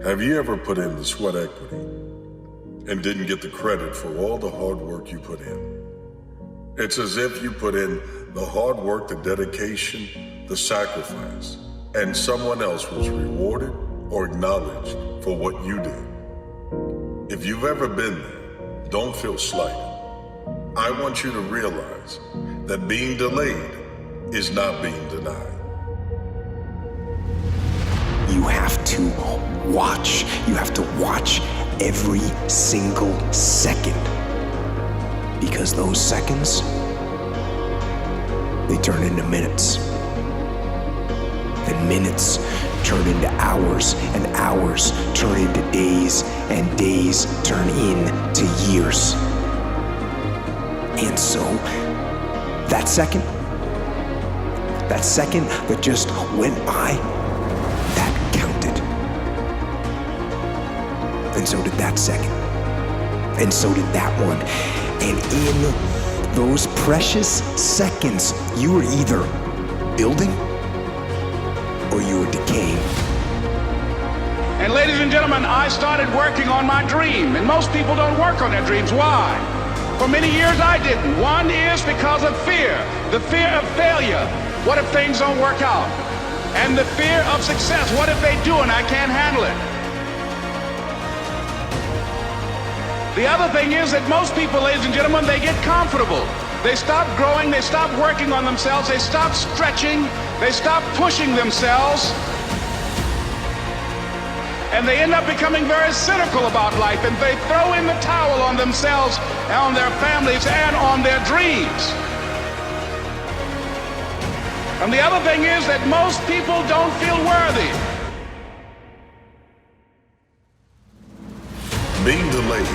Have you ever put in the sweat equity and didn't get the credit for all the hard work you put in? It's as if you put in the hard work, the dedication, the sacrifice, and someone else was rewarded or acknowledged for what you did. If you've ever been there, don't feel slighted. I want you to realize that being delayed is not being denied. You have to watch. You have to watch every single second. Because those seconds, they turn into minutes. And minutes turn into hours, and hours turn into days, and days turn into years. And so, that second that just went by, that counted. And so did that second. And so did that one. And in those precious seconds, you were either building or you were decaying. And ladies and gentlemen, I started working on my dream. And most people don't work on their dreams. Why? For many years I didn't. One is because of fear. The fear of failure. What if things don't work out? And the fear of success. What if they do and I can't handle it? The other thing is that most people, ladies and gentlemen, they get comfortable. They stop growing, they stop working on themselves, they stop stretching, they stop pushing themselves, and they end up becoming very cynical about life, and they throw in the towel on themselves, on their families, and on their dreams. And the other thing is that most people don't feel worthy. Being delayed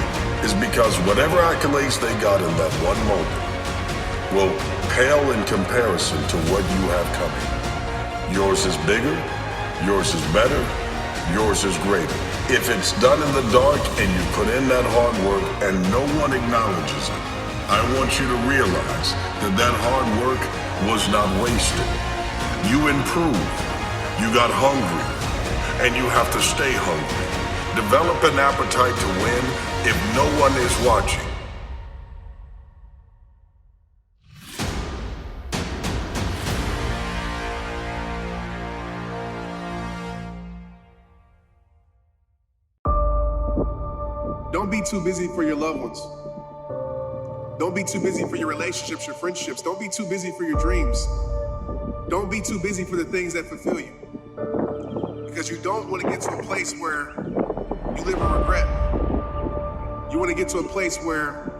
is because whatever accolades they got in that one moment will pale in comparison to what you have coming. Yours is bigger, yours is better, yours is greater. If it's done in the dark and you put in that hard work and no one acknowledges it, I want you to realize that that hard work was not wasted. You improved, you got hungry, and you have to stay hungry. Develop an appetite to win if no one is watching. Don't be too busy for your loved ones. Don't be too busy for your relationships, your friendships. Don't be too busy for your dreams. Don't be too busy for the things that fulfill you. Because you don't want to get to a place where you live in regret. You want to get to a place where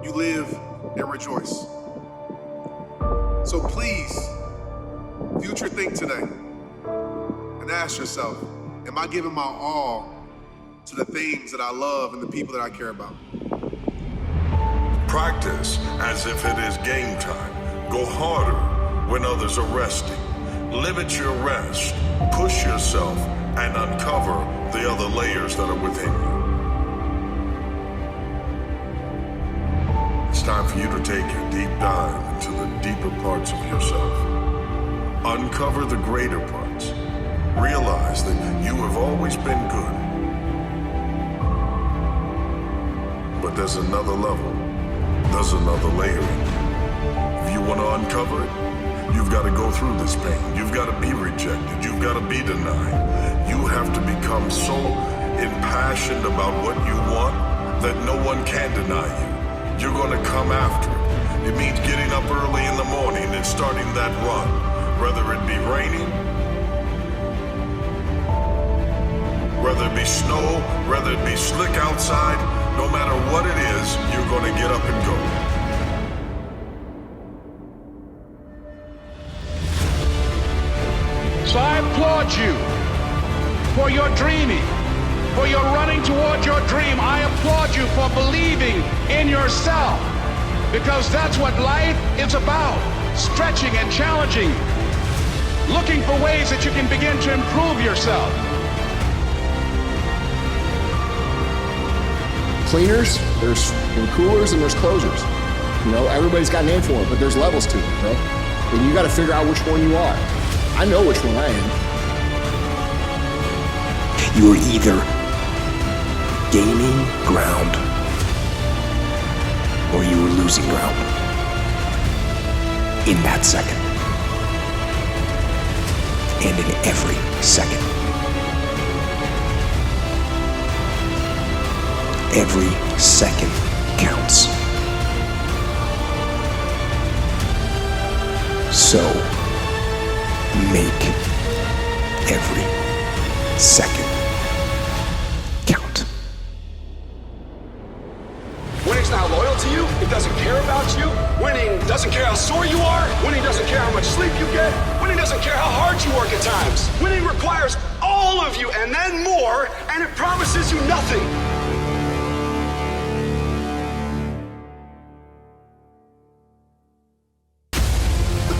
you live and rejoice. So please, future think today and ask yourself, am I giving my all to the things that I love and the people that I care about? Practice as if it is game time. Go harder when others are resting. Limit your rest. Push yourself and uncover the other layers that are within you. It's time for you to take a deep dive into the deeper parts of yourself. Uncover the greater parts. Realize that you have always been good. But there's another level. There's another layering. If you want to uncover it, you've got to go through this pain. You've got to be rejected. You've got to be denied. You have to become so impassioned about what you want that no one can deny you. You're going to come after it. It means getting up early in the morning and starting that run, whether it be raining, whether it be snow, whether it be slick outside, no matter what it is, you're going to get up and go. So I applaud you for your dreaming, for your running toward your dream. I applaud you for believing in yourself, because that's what life is about, stretching and challenging, looking for ways that you can begin to improve yourself. Cleaners, there's coolers, and there's closers. You know, everybody's got a name for it, but there's levels to it, you know? And you got to figure out which one you are. I know which one I am. you are either gaining ground or you are losing ground in that second. And in every second. Every second counts. So, make every second count. Winning's not loyal to you. It doesn't care about you. Winning doesn't care how sore you are. Winning doesn't care how much sleep you get. Winning doesn't care how hard you work at times. Winning requires all of you and then more, and it promises you nothing.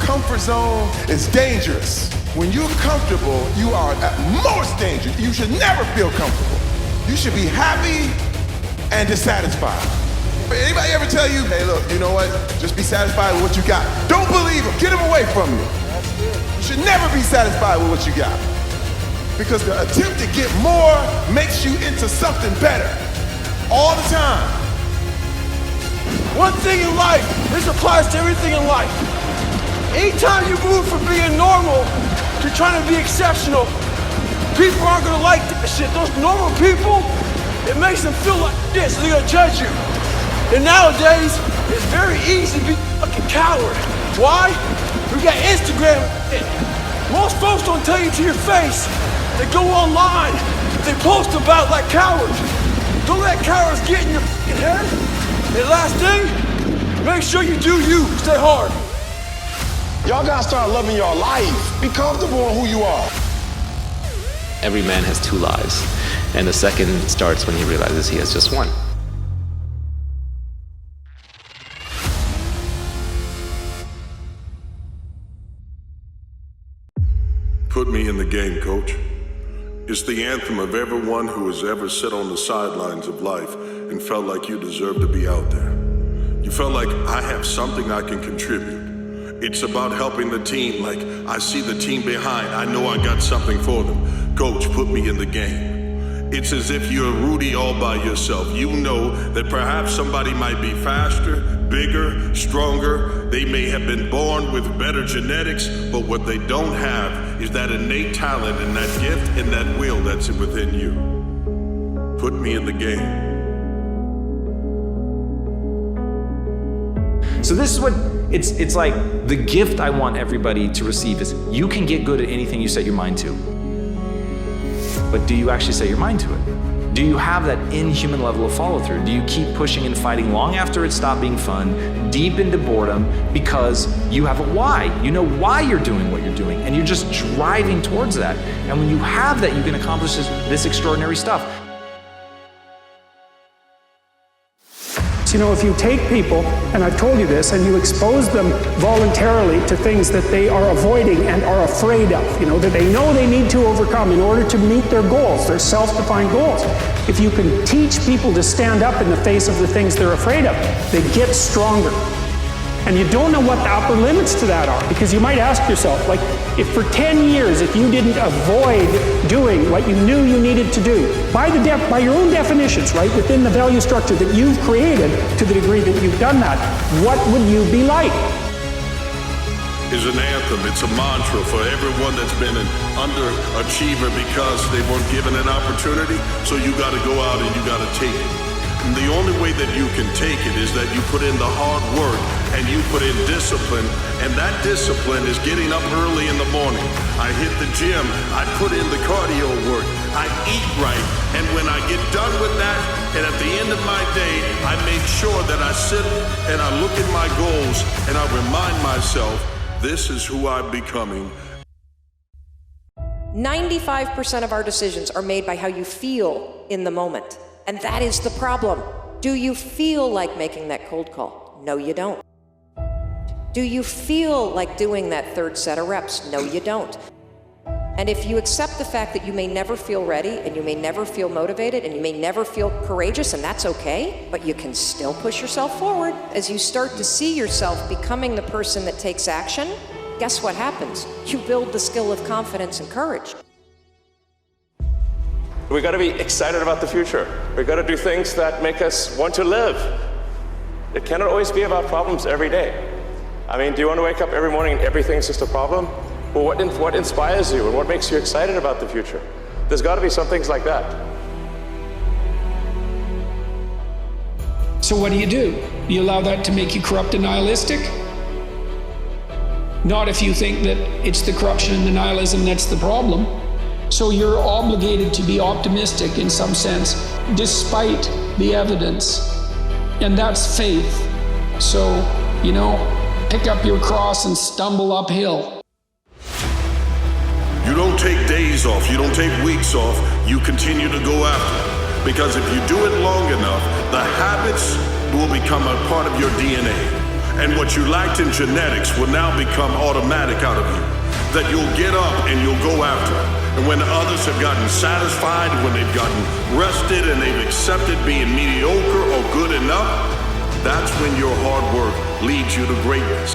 Comfort zone is dangerous. When you're comfortable, you are at most danger. You should never feel comfortable. You should be happy and dissatisfied. Anybody ever tell you, hey, look, you know what? Just be satisfied with what you got. Don't believe them. Get them away from you. You should never be satisfied with what you got. Because the attempt to get more makes you into something better all the time. One thing in life, this applies to everything in life. Anytime you move from being normal to trying to be exceptional, people aren't gonna like that shit. Those normal people, it makes them feel like this, they're gonna judge you. And nowadays, it's very easy to be a fucking coward. Why? We got Instagram. Most folks don't tell you to your face. They go online, they post about like cowards. Don't let cowards get in your fucking head. And last thing, make sure you do you, stay hard. Y'all gotta start loving your life. Be comfortable in who you are. Every man has two lives, and the second starts when he realizes he has just one. Put me in the game, coach. It's the anthem of everyone who has ever sat on the sidelines of life and felt like you deserve to be out there. You felt like I have something I can contribute. It's about helping the team, like I see the team behind. I know I got something for them. Coach, put me in the game. It's as if you're Rudy all by yourself. You know that perhaps somebody might be faster, bigger, stronger. They may have been born with better genetics, but what they don't have is that innate talent and that gift and that will that's within you. Put me in the game. So this is what it's like. The gift I want everybody to receive is you can get good at anything you set your mind to. But do you actually set your mind to it? Do you have that inhuman level of follow through? Do you keep pushing and fighting long after it stopped being fun, deep into boredom, because you have a why? You know why you're doing what you're doing, and you're just driving towards that. And when you have that, you can accomplish this extraordinary stuff. You know, if you take people, and I've told you this, and you expose them voluntarily to things that they are avoiding and are afraid of, you know, that they know they need to overcome in order to meet their goals, their self-defined goals. If you can teach people to stand up in the face of the things they're afraid of, they get stronger. And you don't know what the upper limits to that are, because you might ask yourself, like, if for 10 years, if you didn't avoid doing what you knew you needed to do, by your own definitions, right, within the value structure that you've created, to the degree that you've done that, what would you be like? Is an anthem, it's a mantra for everyone that's been an underachiever because they weren't given an opportunity, so you gotta go out and you gotta take it. And the only way that you can take it is that you put in the hard work and you put in discipline, and that discipline is getting up early in the morning. I hit the gym, I put in the cardio work, I eat right, and when I get done with that, and at the end of my day, I make sure that I sit and I look at my goals and I remind myself, this is who I'm becoming. 95% of our decisions are made by how you feel in the moment. And that is the problem. Do you feel like making that cold call? No, you don't. Do you feel like doing that third set of reps? No, you don't. And if you accept the fact that you may never feel ready, and you may never feel motivated, and you may never feel courageous, and that's okay, but you can still push yourself forward. As you start to see yourself becoming the person that takes action, guess what happens? You build the skill of confidence and courage. We got to be excited about the future. We got to do things that make us want to live. It cannot always be about problems every day. I mean, do you want to wake up every morning and everything's just a problem? Well, what inspires you and what makes you excited about the future? There's got to be some things like that. So what do? You allow that to make you corrupt and nihilistic? Not if you think that it's the corruption and the nihilism that's the problem. So you're obligated to be optimistic in some sense, despite the evidence. And that's faith. So, pick up your cross and stumble uphill. You don't take days off, you don't take weeks off, you continue to go after it. Because if you do it long enough, the habits will become a part of your DNA. And what you lacked in genetics will now become automatic out of you. That you'll get up and you'll go after it. And when others have gotten satisfied, when they've gotten rested and they've accepted being mediocre or good enough, that's when your hard work leads you to greatness.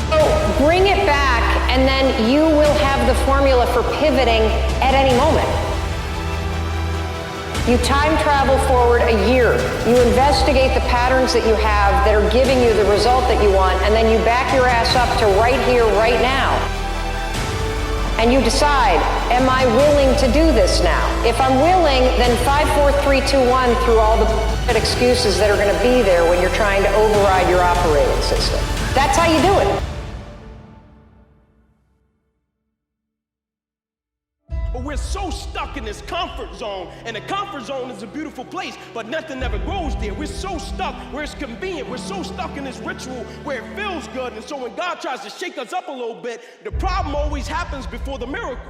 So bring it back, and then you will have the formula for pivoting at any moment. You time travel forward a year. You investigate the patterns that you have that are giving you the result that you want, and then you back your ass up to right here, right now. And you decide, am I willing to do this now? If I'm willing, then 5, 4, 3, 2, 1 through all the excuses that are going to be there when you're trying to override your operating system. That's how you do it. But we're so stuck in this comfort zone, and the comfort zone is a beautiful place, but nothing ever grows there. We're so stuck where it's convenient. We're so stuck in this ritual where it feels good, and so when God tries to shake us up a little bit, the problem always happens before the miracle.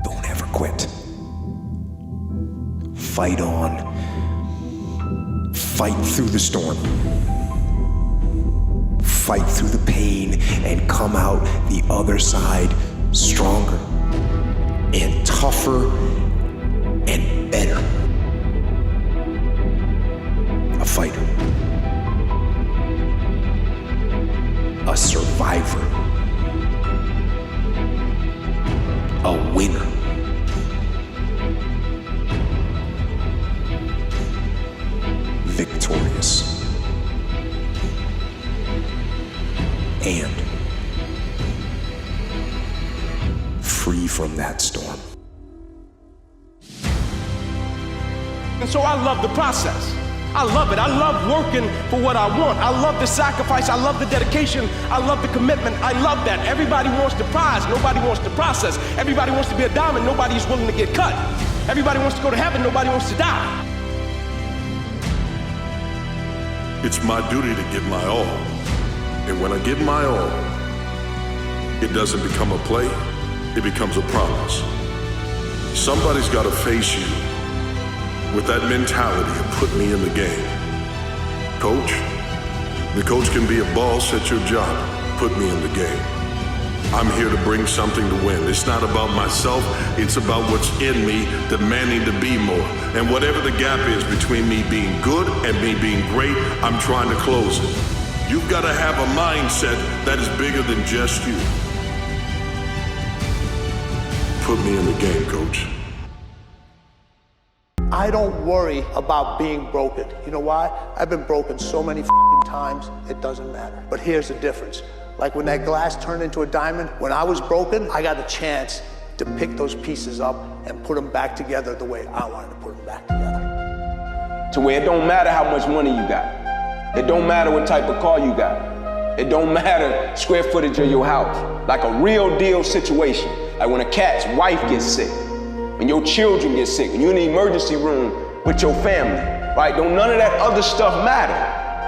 Don't ever quit. Fight on. Fight through the storm. Fight through the pain and come out the other side stronger and tougher and better. A fighter. A survivor. A winner. Victorious. And free from that storm. And so I love the process. I love it. I love working for what I want. I love the sacrifice. I love the dedication. I love the commitment. I love that. Everybody wants the prize. Nobody wants the process. Everybody wants to be a diamond. Nobody's willing to get cut. Everybody wants to go to heaven. Nobody wants to die. It's my duty to give my all. And when I give my all, it doesn't become a play, it becomes a promise. Somebody's got to face you with that mentality and put me in the game. Coach, the coach can be a boss at your job. Put me in the game. I'm here to bring something to win. It's not about myself, it's about what's in me, demanding to be more. And whatever the gap is between me being good and me being great, I'm trying to close it. You've got to have a mindset that is bigger than just you. Put me in the game, Coach. I don't worry about being broken. You know why? I've been broken so many times, it doesn't matter. But here's the difference. Like when that glass turned into a diamond, when I was broken, I got a chance to pick those pieces up and put them back together the way I wanted to put them back together. To where it don't matter how much money you got. It don't matter what type of car you got. It don't matter square footage of your house. Like a real deal situation. Like when a cat's wife gets sick, when your children get sick, when you're in the emergency room with your family, right? Don't none of that other stuff matter,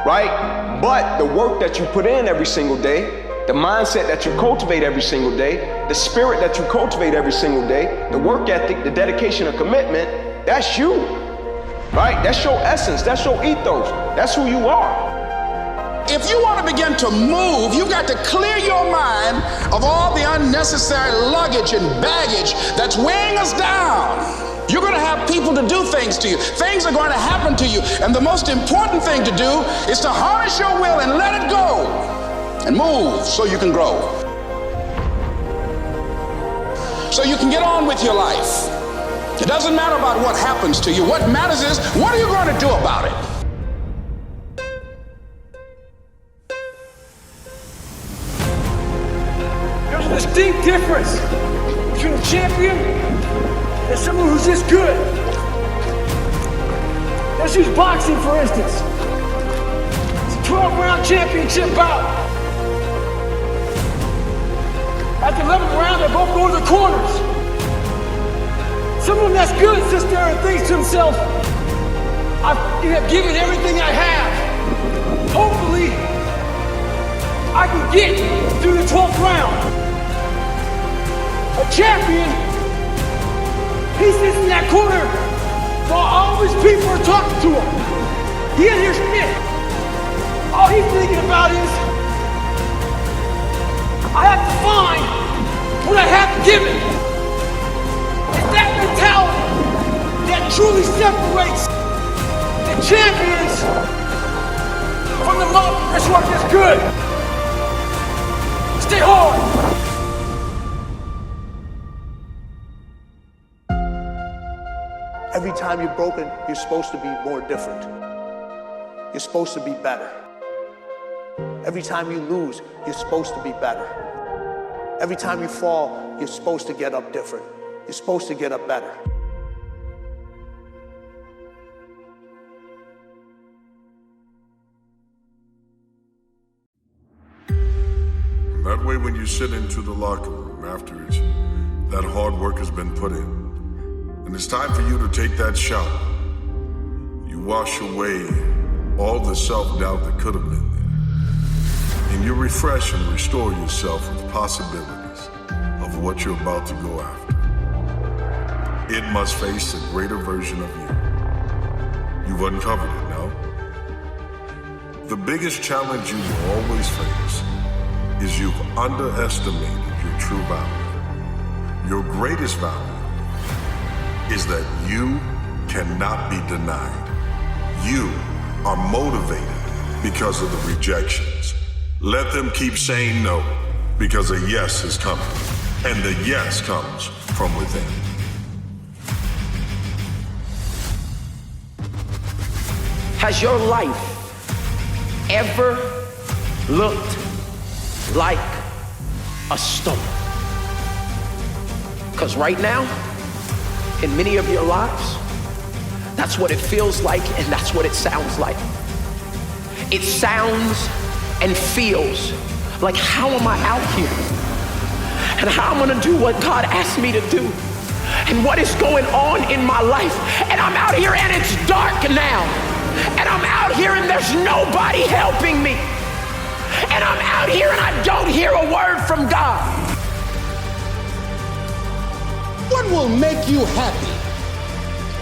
right? But the work that you put in every single day, the mindset that you cultivate every single day, the spirit that you cultivate every single day, the work ethic, the dedication, the commitment, that's you, right? That's your essence, that's your ethos, that's who you are. If you want to begin to move, you got to clear your mind of all the unnecessary luggage and baggage that's weighing us down. You're going to have people to do things to you. Things are going to happen to you. And the most important thing to do is to harness your will and let it go and move so you can grow. So you can get on with your life. It doesn't matter about what happens to you. What matters is, what are you going to do about it? There's a distinct difference between a champion and someone who's just good. Let's use boxing, for instance. It's a 12-round championship bout. At the 11th round, they both go to the corners. Someone that's good sits there and thinks to himself, I have given everything I have. Hopefully, I can get through the 12th round. A champion, he sits in that corner while all these people are talking to him. He doesn't hear shit. All he's thinking about is, I have to find what I have to give it. It's that mentality that truly separates the champions from the motherfuckers who are just good. Stay hard. Every time you're broken, you're supposed to be more different. You're supposed to be better. Every time you lose, you're supposed to be better. Every time you fall, you're supposed to get up different. You're supposed to get up better. And that way, when you sit into the locker room afterwards, that hard work has been put in. And it's time for you to take that shower. You wash away all the self-doubt that could have been there. And you refresh and restore yourself with possibilities of what you're about to go after. It must face a greater version of you. You've uncovered it, no? The biggest challenge you will always face is you've underestimated your true value. Your greatest value is that you cannot be denied. You are motivated because of the rejections. Let them keep saying no, because a yes is coming, and the yes comes from within. Has your life ever looked like a storm? Because right now, in many of your lives, that's what it feels like and that's what it sounds like. It sounds and feels like, how am I out here? And how I'm gonna do what God asked me to do? And what is going on in my life? And I'm out here and it's dark now. And I'm out here and there's nobody helping me. And I'm out here and I don't hear a word from God. What will make you happy?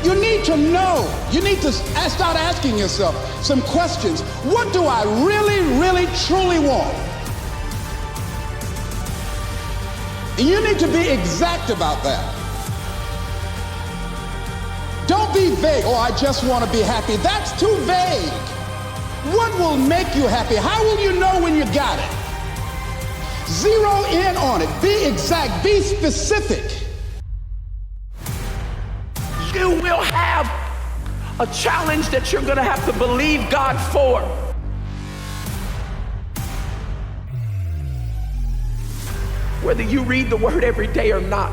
You need to know. You need to start asking yourself some questions. What do I really, really, truly want? And you need to be exact about that. Don't be vague. Oh, I just want to be happy. That's too vague. What will make you happy? How will you know when you got it? Zero in on it. Be exact. Be specific. You will have a challenge that you're gonna have to believe God for. Whether you read the word every day or not.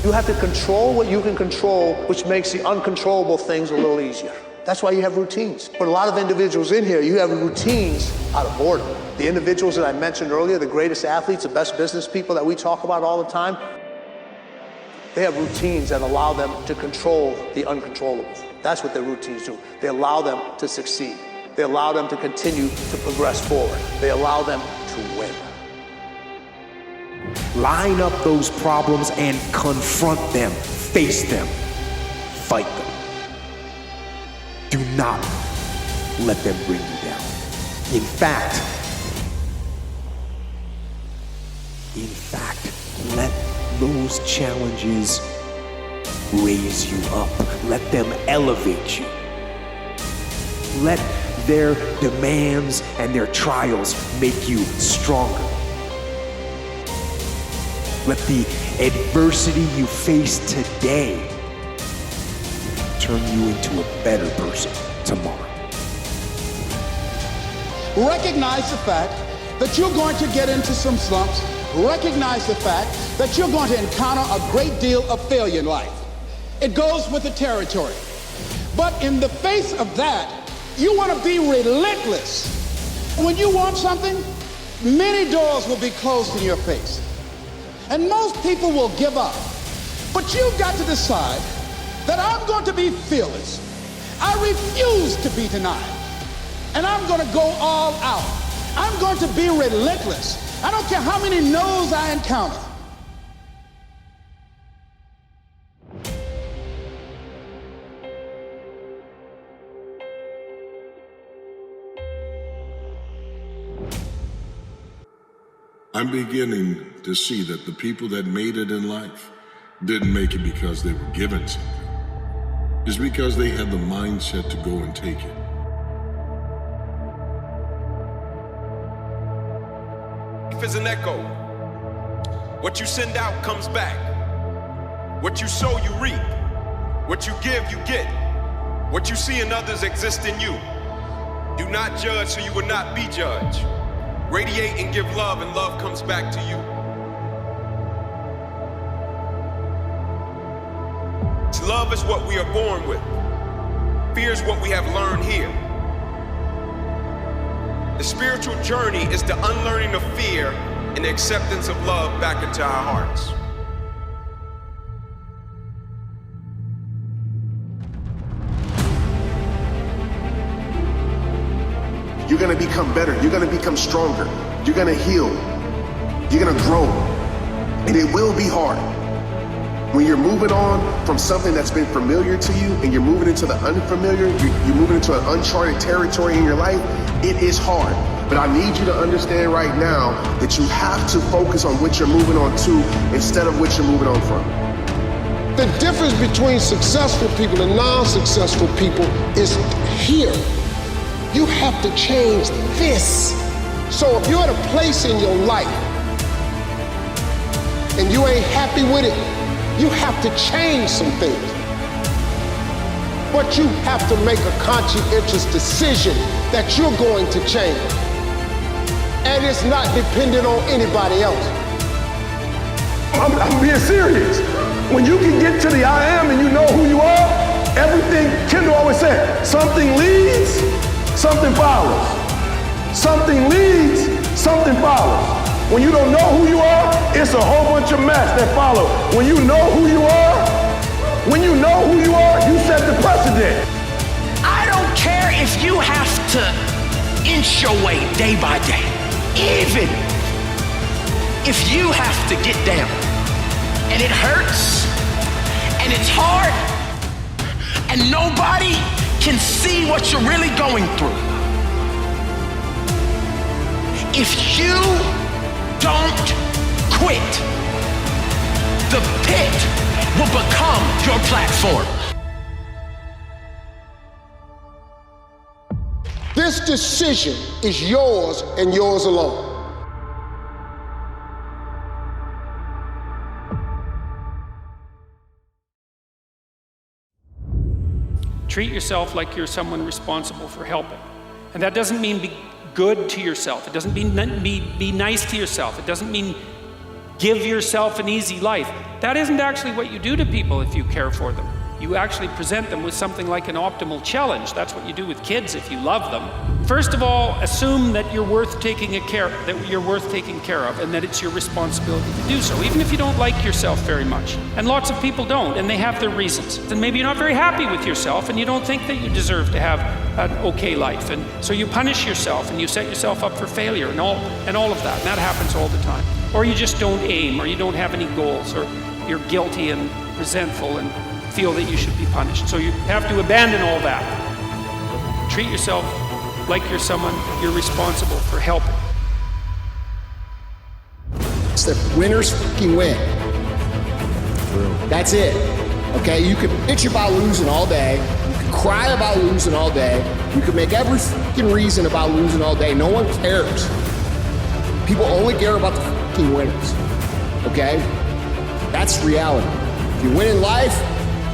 You have to control what you can control, which makes the uncontrollable things a little easier. That's why you have routines. But a lot of individuals in here, you have routines out of boredom. The individuals that I mentioned earlier, the greatest athletes, the best business people that we talk about all the time, they have routines that allow them to control the uncontrollable. That's what their routines do. They allow them to succeed. They allow them to continue to progress forward. They allow them to win. Line up those problems and confront them. Face them. Fight them. Do not let them bring you down. In fact, In fact, let those challenges raise you up. Let them elevate you. Let their demands and their trials make you stronger. Let the adversity you face today turn you into a better person tomorrow. Recognize the fact that you're going to get into some slumps. Recognize the fact that you're going to encounter a great deal of failure in life. It goes with the territory. But in the face of that, you want to be relentless. When you want something, many doors will be closed in your face. And most people will give up. But you've got to decide that I'm going to be fearless. I refuse to be denied. And I'm going to go all out. I'm going to be relentless. I don't care how many no's I encounter. I'm beginning to see that the people that made it in life didn't make it because they were given something. It's because they had the mindset to go and take it. Life is an echo. What you send out comes back. What you sow, you reap. What you give, you get. What you see in others exists in you. Do not judge so you will not be judged. Radiate and give love, and love comes back to you. Love is what we are born with. Fear is what we have learned here. The spiritual journey is the unlearning of fear and the acceptance of love back into our hearts. You're gonna become better. You're gonna become stronger. You're gonna heal. You're gonna grow. And it will be hard. When you're moving on from something that's been familiar to you and you're moving into the unfamiliar, you're moving into an uncharted territory in your life, it is hard. But I need you to understand right now that you have to focus on what you're moving on to instead of what you're moving on from. The difference between successful people and non-successful people is here. You have to change this. So if you're at a place in your life and you ain't happy with it, you have to change some things. But you have to make a conscientious decision that you're going to change. And it's not dependent on anybody else. I'm being serious. When you can get to the I am and you know who you are, everything, Kendall always said, something leads, something follows. Something leads, something follows. When you don't know who you are, it's a whole bunch of mess that follow. When you know who you are, you set the precedent. I don't care if you have to inch your way day by day. Even if you have to get down and it hurts and it's hard and nobody can see what you're really going through. If you don't quit, the pit will become your platform. This decision is yours and yours alone. Treat yourself like you're someone responsible for helping. And that doesn't mean be good to yourself. It doesn't mean be nice to yourself. It doesn't mean give yourself an easy life. That isn't actually what you do to people if you care for them. You actually present them with something like an optimal challenge. That's what you do with kids if you love them. First of all, assume that you're worth taking care of, and that it's your responsibility to do so, even if you don't like yourself very much. And lots of people don't, and they have their reasons. And maybe you're not very happy with yourself, and you don't think that you deserve to have an okay life. And so you punish yourself, and you set yourself up for failure, and all of that. And that happens all the time. Or you just don't aim, or you don't have any goals, or you're guilty and resentful and feel that you should be punished. So you have to abandon all that. Treat yourself like you're someone you're responsible for helping. that winners fucking win. That's it. Okay, you can bitch about losing all day. You can cry about losing all day. You can make every fucking reason about losing all day. No one cares. People only care about the fucking winners. Okay? That's reality. If you win in life,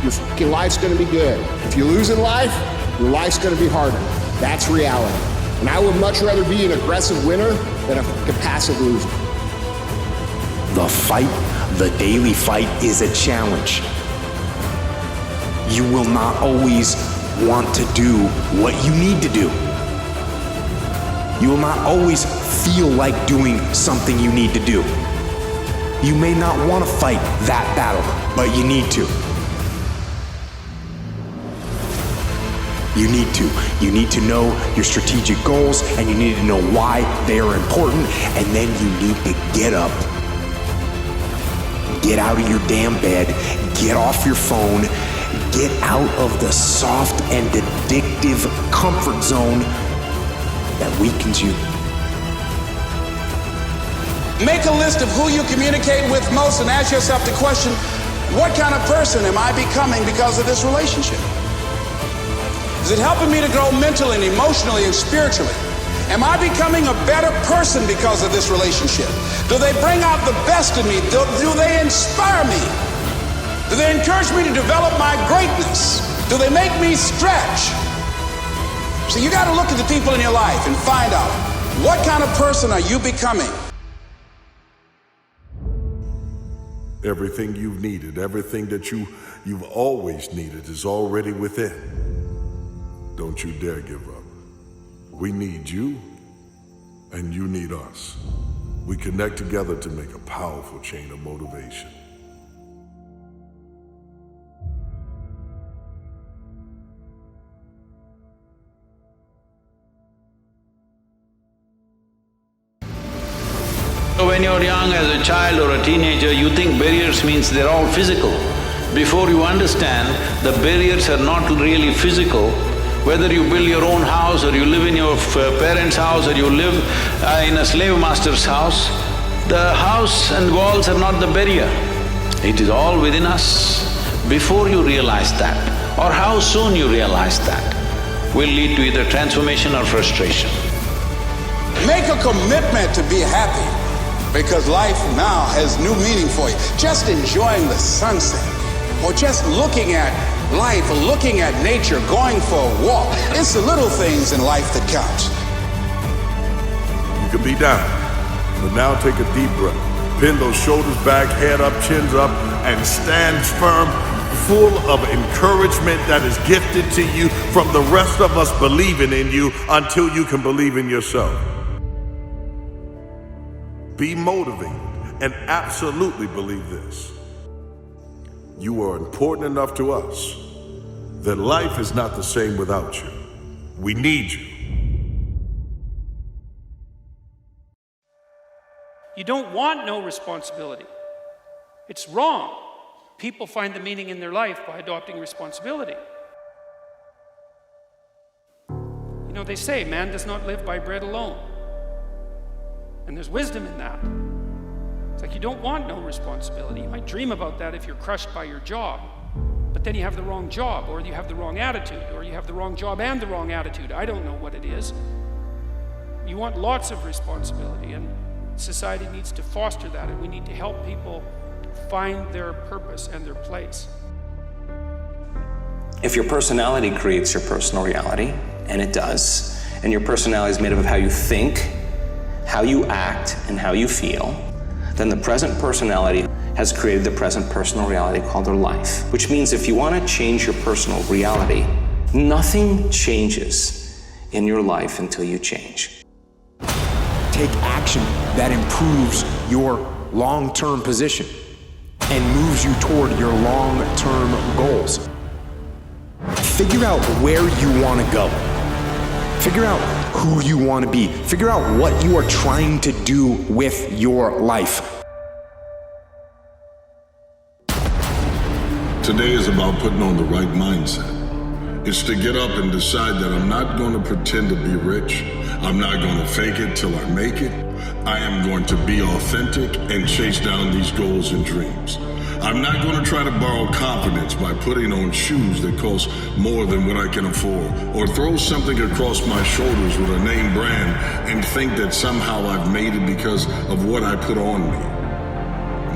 your fucking life's gonna be good. If you lose in life, your life's gonna be harder. That's reality. And I would much rather be an aggressive winner than a fucking passive loser. The fight, the daily fight, is a challenge. You will not always want to do what you need to do. You will not always feel like doing something you need to do. You may not want to fight that battle, but you need to. You need to. You need to know your strategic goals, and you need to know why they are important, and then you need to get up. Get out of your damn bed, get off your phone, get out of the soft and addictive comfort zone that weakens you. Make a list of who you communicate with most and ask yourself the question, what kind of person am I becoming because of this relationship? Is it helping me to grow mentally and emotionally and spiritually? Am I becoming a better person because of this relationship? Do they bring out the best in me? Do they inspire me? Do they encourage me to develop my greatness? Do they make me stretch? So you got to look at the people in your life and find out, what kind of person are you becoming? Everything you've needed, everything that you've always needed is already within. Don't you dare give up. We need you, and you need us. We connect together to make a powerful chain of motivation. So when you're young as a child or a teenager, you think barriers means they're all physical. Before you understand, the barriers are not really physical. Whether you build your own house, or you live in your parents' house, or you live in a slave master's house, the house and walls are not the barrier. It is all within us. Before you realize that, or how soon you realize that, will lead to either transformation or frustration. Make a commitment to be happy, because life now has new meaning for you. Just enjoying the sunset, or just looking at life, or looking at nature, going for a walk. It's the little things in life that count. You can be down, but now take a deep breath. Pin those shoulders back, head up, chins up, and stand firm, full of encouragement that is gifted to you from the rest of us believing in you until you can believe in yourself. Be motivated and absolutely believe this. You are important enough to us that life is not the same without you. We need you. You don't want no responsibility. It's wrong. People find the meaning in their life by adopting responsibility. You know, they say man does not live by bread alone. And there's wisdom in that. It's like you don't want no responsibility. You might dream about that if you're crushed by your job, but then you have the wrong job, or you have the wrong attitude, or you have the wrong job and the wrong attitude. I don't know what it is. You want lots of responsibility, and society needs to foster that, and we need to help people find their purpose and their place. If your personality creates your personal reality, and it does, and your personality is made up of how you think, how you act, and how you feel, then the present personality has created the present personal reality called their life. Which means if you want to change your personal reality, nothing changes in your life until you change. Take action that improves your long-term position and moves you toward your long-term goals. Figure out where you want to go. Figure out who you want to be. Figure out what you are trying to do with your life. Today is about putting on the right mindset. It's to get up and decide that I'm not going to pretend to be rich. I'm not going to fake it till I make it. I am going to be authentic and chase down these goals and dreams. I'm not going to try to borrow confidence by putting on shoes that cost more than what I can afford, or throw something across my shoulders with a name brand and think that somehow I've made it because of what I put on me.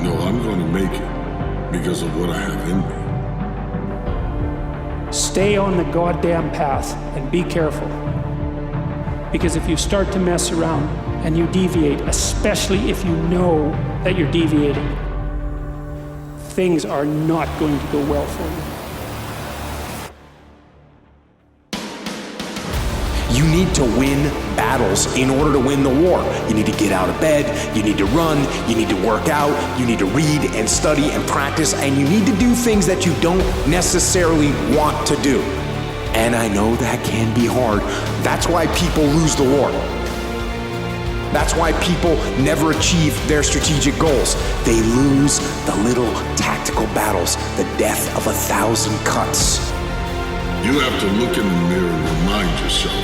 No, I'm going to make it because of what I have in me. Stay on the goddamn path and be careful. Because if you start to mess around and you deviate, especially if you know that you're deviating, things are not going to go well for you. You need to win battles in order to win the war. You need to get out of bed, you need to run, you need to work out, you need to read and study and practice, and you need to do things that you don't necessarily want to do. And I know that can be hard. That's why people lose the war. That's why people never achieve their strategic goals. They lose the little tactical battles, the death of 1,000 cuts. You have to look in the mirror and remind yourself,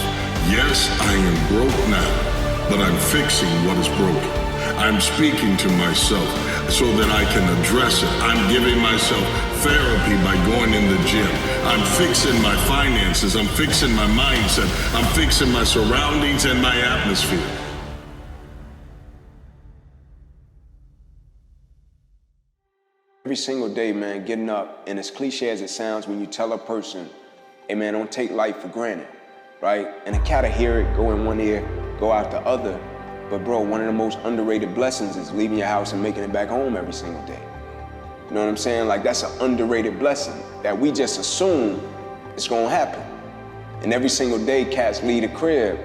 yes, I am broke now, but I'm fixing what is broken. I'm speaking to myself so that I can address it. I'm giving myself therapy by going in the gym. I'm fixing my finances. I'm fixing my mindset. I'm fixing my surroundings and my atmosphere. Every single day, man, getting up, and as cliche as it sounds when you tell a person, hey man, don't take life for granted, right? And I kind of hear it go in one ear, go out the other. But bro, one of the most underrated blessings is leaving your house and making it back home every single day. You know what I'm saying? Like, that's an underrated blessing that we just assume it's gonna happen. And every single day, cats leave a crib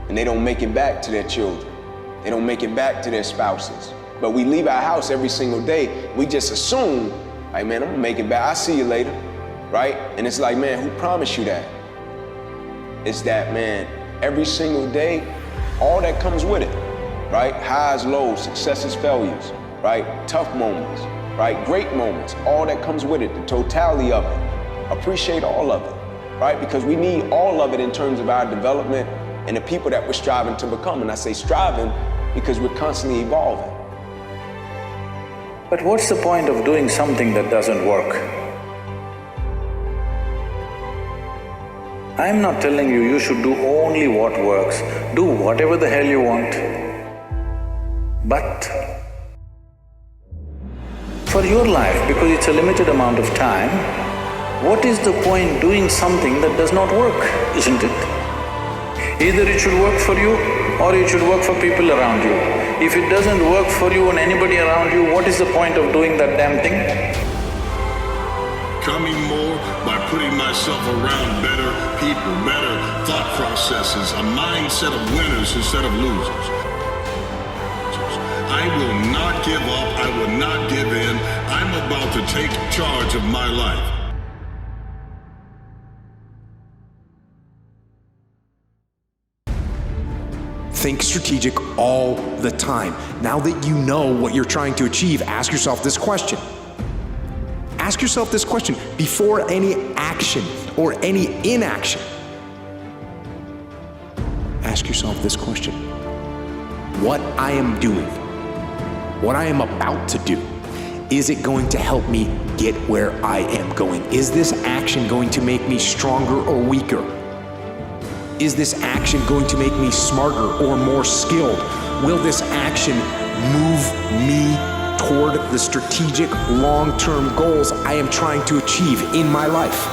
and they don't make it back to their children. They don't make it back to their spouses. But we leave our house every single day. We just assume, like, man, I'm gonna make it back. I'll see you later, right? And it's like, man, who promised you that? It's that, man, every single day, all that comes with it, right? Highs, lows, successes, failures, right? Tough moments, right? Great moments, all that comes with it, the totality of it. Appreciate all of it, right? Because we need all of it in terms of our development and the people that we're striving to become. And I say striving because we're constantly evolving. But what's the point of doing something that doesn't work? I'm not telling you you should do only what works. Do whatever the hell you want. But for your life, because it's a limited amount of time, what is the point doing something that does not work, isn't it? Either it should work for you or it should work for people around you. If it doesn't work for you and anybody around you, what is the point of doing that damn thing? Coming more by putting myself around better people, better thought processes, a mindset of winners instead of losers. I will not give up, I will not give in. I'm about to take charge of my life. Think strategic all the time. Now that you know what you're trying to achieve, ask yourself this question. Ask yourself this question before any action or any inaction. Ask yourself this question. What I am doing, what I am about to do, is it going to help me get where I am going? Is this action going to make me stronger or weaker? Is this action going to make me smarter or more skilled? Will this action move me toward the strategic long-term goals I am trying to achieve in my life?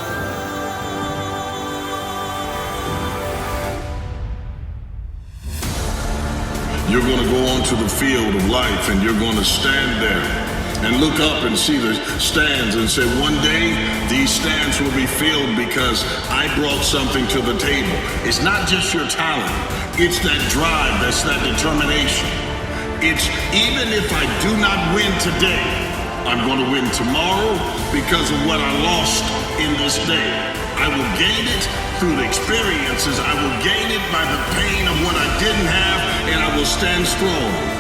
You're going to go onto the field of life and you're going to stand there and look up and see the stands and say, one day these stands will be filled because I brought something to the table. It's not just your talent, it's that drive, that's that determination. It's even if I do not win today, I'm going to win tomorrow because of what I lost in this day. I will gain it through the experiences. I will gain it by the pain of what I didn't have, and I will stand strong.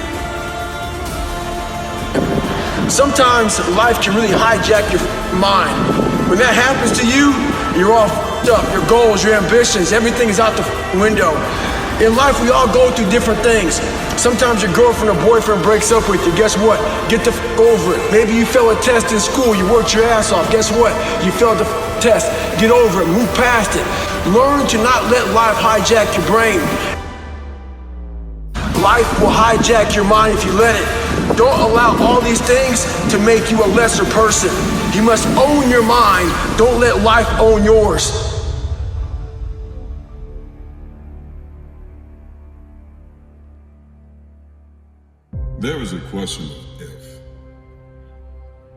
Sometimes life can really hijack your mind. When that happens to you, you're all f***ed up. Your goals, your ambitions, everything is out the window. In life, we all go through different things. Sometimes your girlfriend or boyfriend breaks up with you. Guess what? Get the f over it. Maybe you failed a test in school. You worked your ass off. Guess what? You failed the test. Get over it. Move past it. Learn to not let life hijack your brain. Life will hijack your mind if you let it. Don't allow all these things to make you a lesser person. You must own your mind. Don't let life own yours. There is a question of if.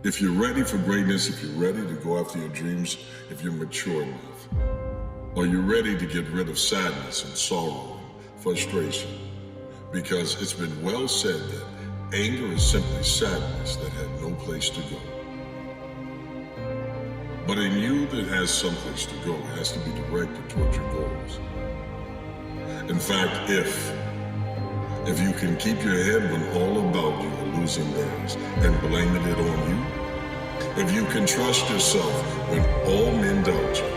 If you're ready for greatness, if you're ready to go after your dreams, if you're mature enough, are you ready to get rid of sadness and sorrow and frustration? Because it's been well said that anger is simply sadness that had no place to go. But in you that has someplace to go, it has to be directed towards your goals. In fact, if you can keep your head when all about you are losing theirs and blaming it on you, if you can trust yourself when all men doubt you,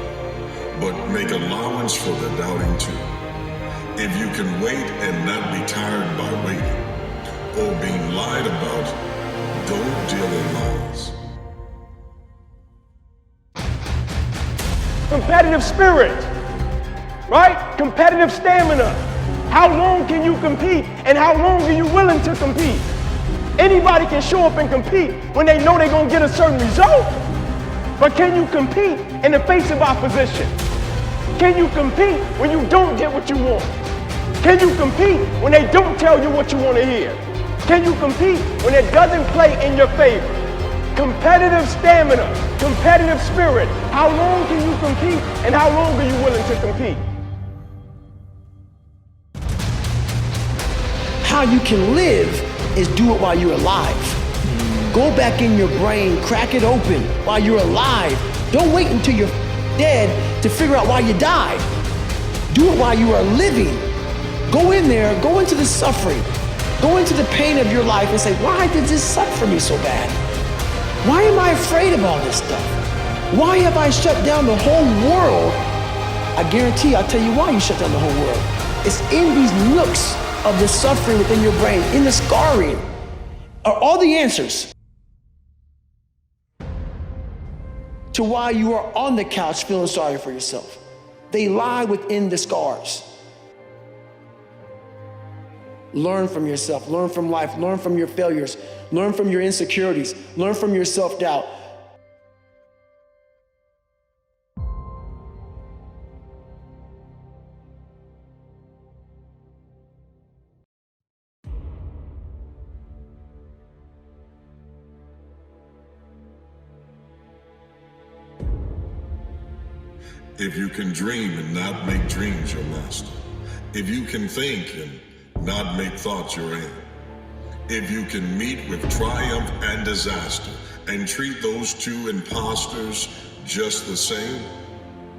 but make allowance for their doubting too, if you can wait and not be tired by waiting or being lied about, don't deal in lies. Competitive spirit, right? Competitive stamina. How long can you compete and how long are you willing to compete? Anybody can show up and compete when they know they're gonna get a certain result. But can you compete in the face of opposition? Can you compete when you don't get what you want? Can you compete when they don't tell you what you want to hear? Can you compete when it doesn't play in your favor? Competitive stamina, competitive spirit. How long can you compete and how long are you willing to compete? How you can live is do it while you're alive. Go back in your brain, crack it open while you're alive. Don't wait until you're dead to figure out why you died. Do it while you are living. Go in there, go into the suffering, go into the pain of your life and say, why did this suck for me so bad? Why am I afraid of all this stuff? Why have I shut down the whole world? I guarantee I'll tell you why you shut down the whole world. It's in these nooks of the suffering within your brain, in the scarring, are all the answers to why you are on the couch feeling sorry for yourself. They lie within the scars. Learn from yourself, learn from life, learn from your failures, learn from your insecurities, learn from your self-doubt. If you can dream and not make dreams your master, if you can think and not make thoughts your aim, if you can meet with triumph and disaster and treat those two imposters just the same,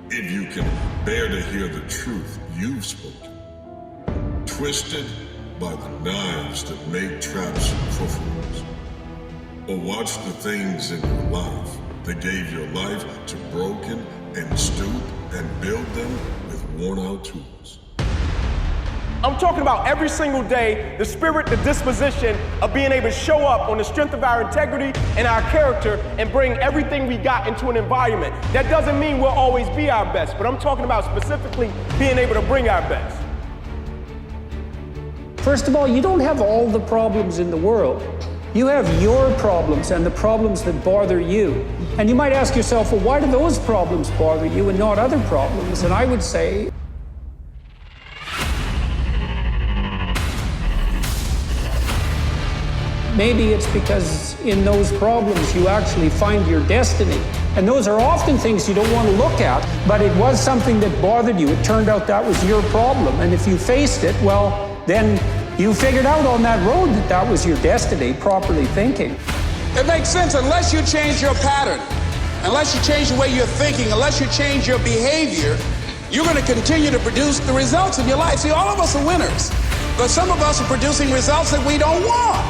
if you can bear to hear the truth you've spoken, twisted by the knives that make traps for fools, or watch the things in your life that gave your life to broken and stoop and build them with worn-out tools. I'm talking about every single day, the spirit, the disposition of being able to show up on the strength of our integrity and our character and bring everything we got into an environment. That doesn't mean we'll always be our best, but I'm talking about specifically being able to bring our best. First of all, you don't have all the problems in the world. You have your problems and the problems that bother you. And you might ask yourself, well, why do those problems bother you and not other problems? And I would say, maybe it's because in those problems you actually find your destiny. And those are often things you don't want to look at, but it was something that bothered you. It turned out that was your problem. And if you faced it, well, then you figured out on that road that that was your destiny, properly thinking. It makes sense unless you change your pattern, unless you change the way you're thinking, unless you change your behavior, you're going to continue to produce the results of your life. See, all of us are winners, but some of us are producing results that we don't want.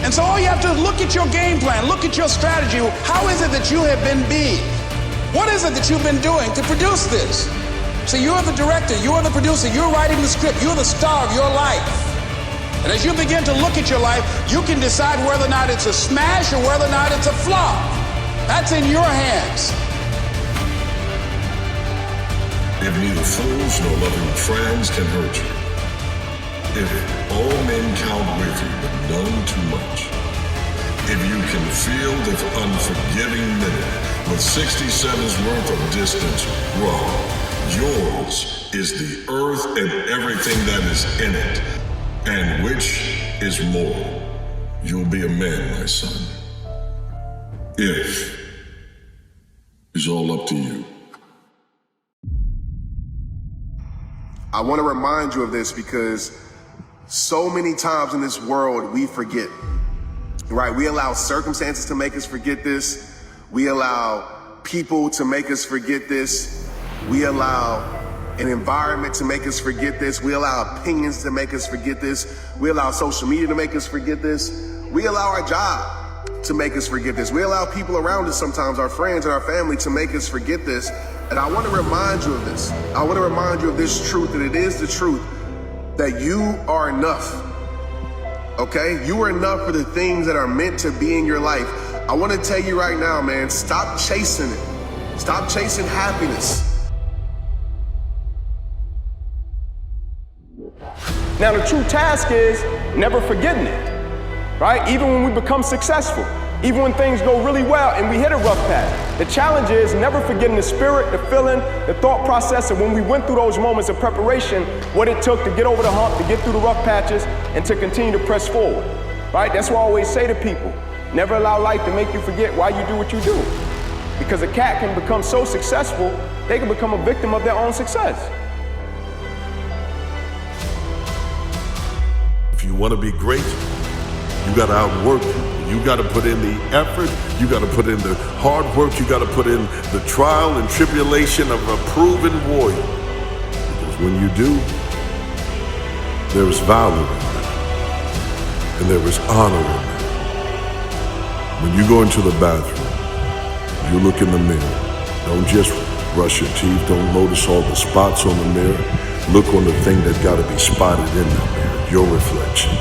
And so all you have to do is look at your game plan, look at your strategy. How is it that you have been being? What is it that you've been doing to produce this? So you're the director, you're the producer, you're writing the script, you're the star of your life. And as you begin to look at your life, you can decide whether or not it's a smash or whether or not it's a flop. That's in your hands. If neither fools nor loving friends can hurt you, if all men count with you but none too much, if you can feel the unforgiving minute with 67's worth of distance wrong, yours is the earth and everything that is in it, and which is more. You'll be a man, my son. If is all up to you. I want to remind you of this because so many times in this world we forget, right? We allow circumstances to make us forget this. We allow people to make us forget this. We allow an environment to make us forget this. We allow opinions to make us forget this. We allow social media to make us forget this. We allow our job to make us forget this. We allow people around us sometimes, our friends and our family, to make us forget this. And I want to remind you of this. I want to remind you of this truth, that it is the truth that you are enough. Okay? You are enough for the things that are meant to be in your life. I want to tell you right now, man, stop chasing it. Stop chasing happiness. Now the true task is never forgetting it, right? Even when we become successful, even when things go really well and we hit a rough patch. The challenge is never forgetting the spirit, the feeling, the thought process of when we went through those moments of preparation, what it took to get over the hump, to get through the rough patches, and to continue to press forward, right? That's why I always say to people, never allow life to make you forget why you do what you do. Because a cat can become so successful, they can become a victim of their own success. If you want to be great, you got to outwork people. You got to put in the effort. You got to put in the hard work. You got to put in the trial and tribulation of a proven warrior. Because when you do, there is valor in that. And there is honor in that. When you go into the bathroom, you look in the mirror. Don't just brush your teeth. Don't notice all the spots on the mirror. Look on the thing that got to be spotted in that mirror, your reflection.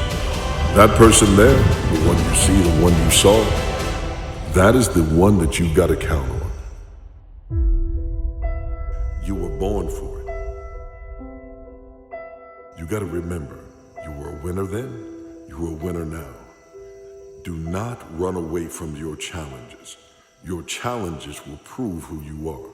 That person there, the one you see, the one you saw, that is the one that you've got to count on. You were born for it. You got to remember, you were a winner then, you are a winner now. Do not run away from your challenges. Your challenges will prove who you are.